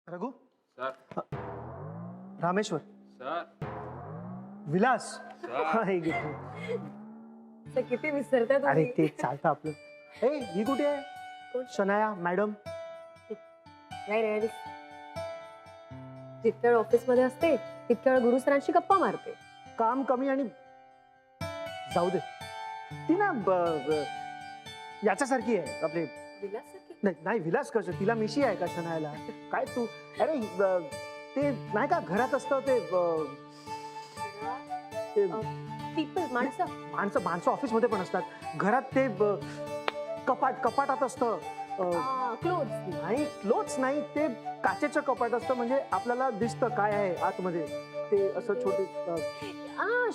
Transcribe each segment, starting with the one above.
Raghu sir Rameshwar sir Vilas sir हे घे तू. तर किती विसरतात अरे ते चालतं आपलं. ए ही कुठे आहे कोण? शनाया मॅडम. नाही रे जितक्या वेळ ऑफिस मध्ये असते तितक्या वेळ गुरु सरांशी गप्पा मारते. काम कमी आणि जाऊ दे. ती ना याच्यासारखी आहे आपले. विलाससारखी? नाही नाही विलास कसं तिला मिशी आहे का शनायाला काय तू. अरे ते नाही का घरात असतं ते पीपल माणसं माणसं माणसं ऑफिस मध्ये पण असतात. घरात ते कपाटात असतं. क्लोज नाही क्लोथ्स नाही ते काचेचं कपाट असतं म्हणजे आपल्याला दिसतं काय आहे आतमध्ये. ते असं छोटे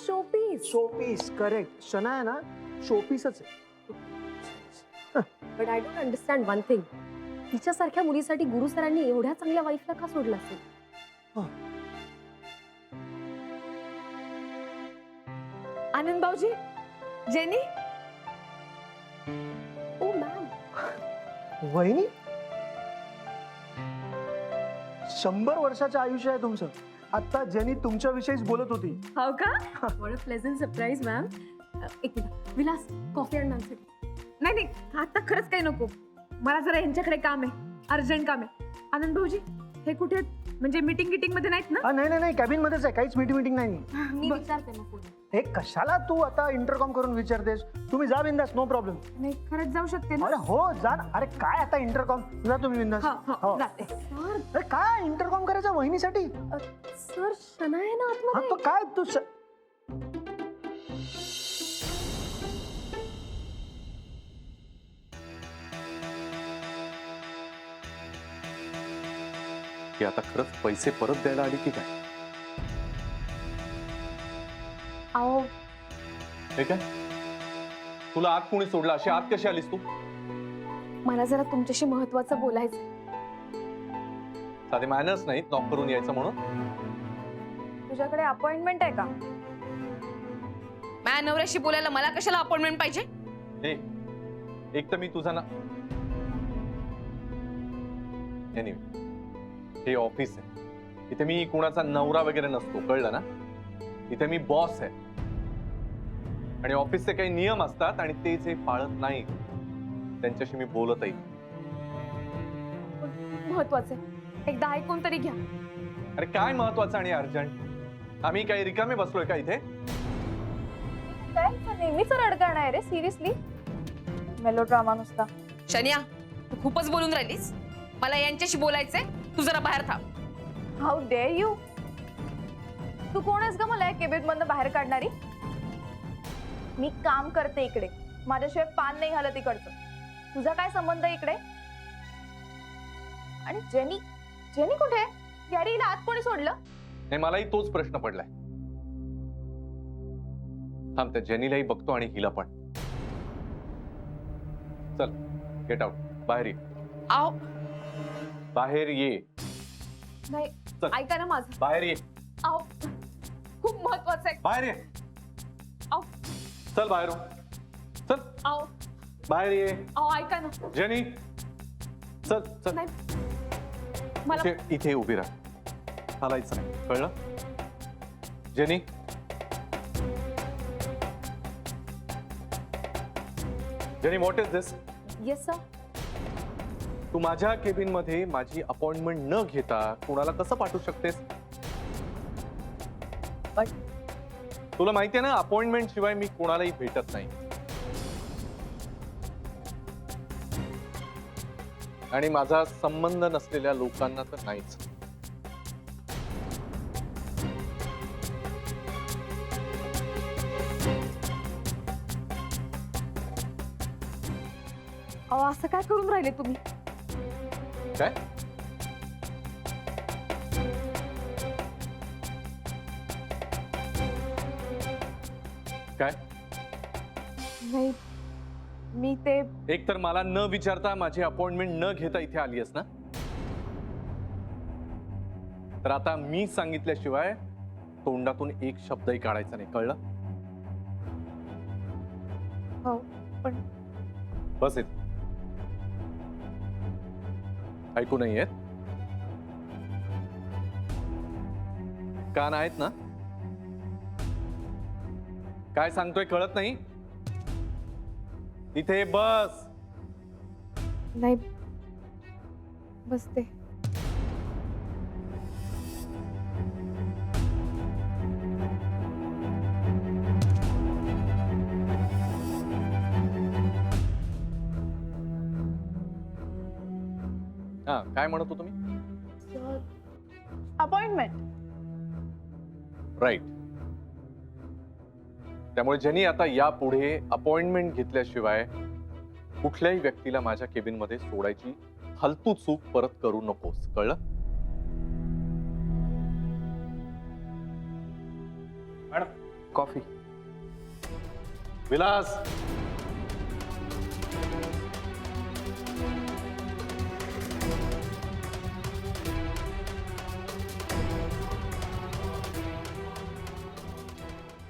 शोपीस. शोपीस. करेक्ट. शनाया ना शोपीसच आहे. But I don't understand one thing. तिच्यासारख्या मुलीसाठी गुरु सरांनी एवढ्या चांगल्या वाईफला का सोडलं असेल? आनंद भाऊजी, जेनी. ओ मॅम. वहिनी 100 वर्षाचं आयुष्य आहे तुमचं. आता जेनी तुमच्या विषयीच बोलत होती. हो का? What a pleasant surprise ma'am. एक मिनिट विलास कॉफी आण माझ्यासाठी. नाही नाही आता खरंच काही नको. मला जरा यांच्याकडे काम आहे, अर्जंट काम आहे. आनंद भाऊजी हे कुठे आहेत? म्हणजे मीटिंग मध्ये नाहीत ना? नाही नाही नाही कॅबिन मध्येच आहे. काहीच मीटिंग नाही. मी विचारते मग पुढे. हे कशाला तू आता इंटरकॉम करून विचारतेस. तुम्ही जा बिंदास. No problem. नाही खरंच जाऊ शकते ना? अरे हो जा ना. अरे काय आता इंटरकॉम. जा तुम्ही बिंदास. हो जाते. सर अरे काय इंटरकॉम करायचं वहिनीसाठी. सर शनाया ना हा आतमध्ये. तो काय तू की आता खरंच पैसे परत द्यायला आली की काय? अहो हे काय तुला आत कोणी सोडला? अशी आत कशी आलीस तू? मला जरा तुमच्याशी महत्वाचं बोलायचं. साधे मॅनर्स नाहीत नॉक करून यायचं म्हणून? तुझ्याकडे अपॉइंटमेंट आहे का? माझ्या नवऱ्याशी बोलायला मला कशाला अपॉइंटमेंट पाहिजे? हे एक तर मी तुझा ना एनिवे हे ऑफिस आहे. इथे मी कुणाचा नवरा वगैरे नसतो, कळलं ना? इथे मी बॉस आहे आणि ऑफिसचे काही नियम असतात आणि ते जे पाळत नाही त्यांच्याशी मी बोलतही. महत्वाचं एकदा ऐकून तरी घ्या. अरे काय महत्वाचं आणि अर्जंट? आम्ही काही रिकामे बसलोय का इथे? काय नेहमीच रडगाणं आहे रे. सिरियसली मेलोड्रामा नुसता. शनिया तू खूपच बोलून राहिलीस. मला यांच्याशी बोलायचंय. तू जरा बाहेर थांब. How dare you. तू कोण आहेस ग मला या केबिन मधनं बाहेर काढणारी? मी काम करते इकडे. माझ्याशिवाय पान नाही हलत इकडचं. तुझा काय संबंध इकडे? आणि जेनी जेनी कुठे आहे? यार हिला आत कोणी सोडलं? नाही मलाही तोच प्रश्न पडलाय. थांब त्या जेनीलाही बघतो आणि हिला पण. चल गेट आउट. बाहेर ये. आओ बाहेर ये. नाही चल. ऐका ना माझं. बाहेर ये. आओ खूप महत्वाचं आहे. बाहेर ये. आओ चल बाहेर. चल आओ बाहेर ये. आओ ऐका ना. जेनी चल चल. नाही मला इथे उभी राहा. चालायचं नाही, कळलं? Jenny Jenny what is this? Yes sir. तू माझ्या केबिन मध्ये माझी अपॉइंटमेंट न घेता कोणाला कसं पाठवू शकतेस? पण तुला माहितीये ना अपॉइंटमेंट शिवाय मी कोणालाही भेटत नाही. आणि माझा संबंध नसलेल्या लोकांना तर नाहीच. अहो असं काय करून राहिले तुम्ही? काय? काय? नाही मी ते एक तर मला न विचारता माझी अपॉइंटमेंट न घेता इथे आलीयस ना? तर आता मी सांगितल्याशिवाय तोंडातून एक शब्दही काढायचा नाही, कळलं? हो पण बस इथे. ऐकू नाही येत? कान आहेत ना? काय सांगतोय कळत नाही? इथे बस. नाही बसते. हा, काय म्हणत हो तुम्ही? अपॉइंटमेंट. राईट. त्यामुळे ज्यांनी आता यापुढे अपॉइंटमेंट घेतल्याशिवाय कुठल्याही व्यक्तीला माझ्या केबिन मध्ये सोडायची फालतू चूक परत करू नकोस, कळलं? कॉफी. विलास,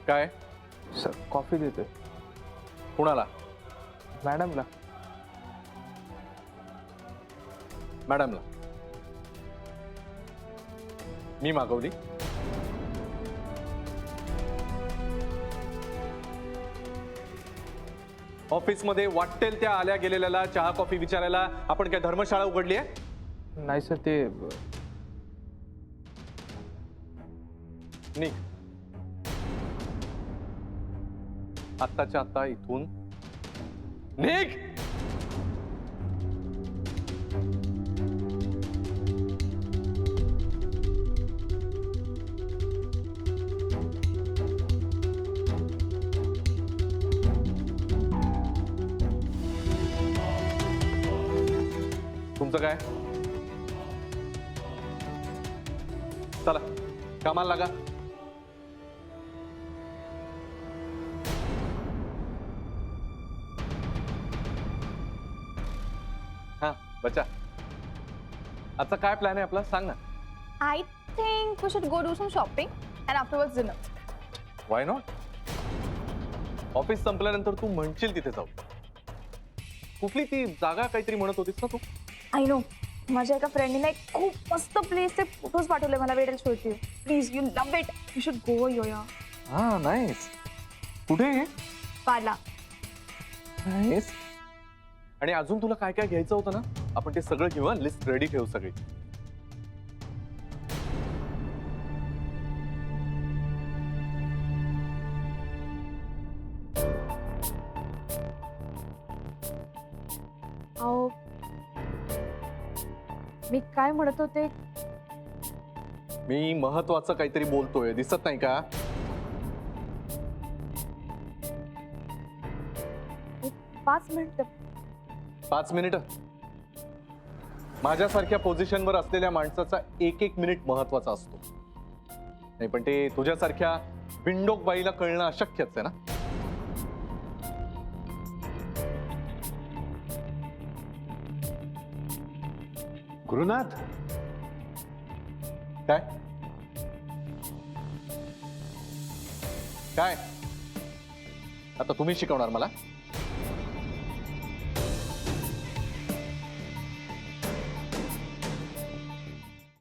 काय सर कॉफी देतोय कुणाला? मॅडमला. मॅडमला. मी मागवली. ऑफिसमध्ये वाटेल त्या आल्या गेलेल्याला चहा कॉफी विचारायला आपण काय धर्मशाळा उघडली आहे? नाही सर ते निघ. आत्ताच्या आत्ता इथून निघ. तुमचं काय? चला कामाला लागा. हा बच्चा, आजचा काय प्लॅन आहे आपला, सांग ना. I think we should go do some shopping and afterwards dinner. Why not? Office संपल्यानंतर तू म्हणशील तिथे जाऊ. कुठली ती जागा काहीतरी म्हणत होतीस ना तू? I know. माझ्या एका फ्रेंडने एक खूप मस्त प्लेसचे फोटोज पाठवले मला. वेडेल शोधते. Please you love it. You should go योया. हा नाईस. कुठे आहे? पाला. नाईस. आणि अजून तुला काय काय घ्यायचं होतं ना, आपण ते सगळं घेऊ. लिस्ट रेडी ठेव सगळी. अहो मी काय म्हणत होते. मी महत्वाचं काहीतरी बोलतोय, दिसत नाही का? 5 मिनिट. 5 मिनिटं? माझ्यासारख्या पोझिशनवर असलेल्या माणसाचा एक एक मिनिट महत्वाचा असतो. नाही पण ते तुझ्यासारख्या बिंडोक बाईला कळणं अशक्यच आहे ना. गुरुनाथ. काय काय आता तुम्ही शिकवणार मला?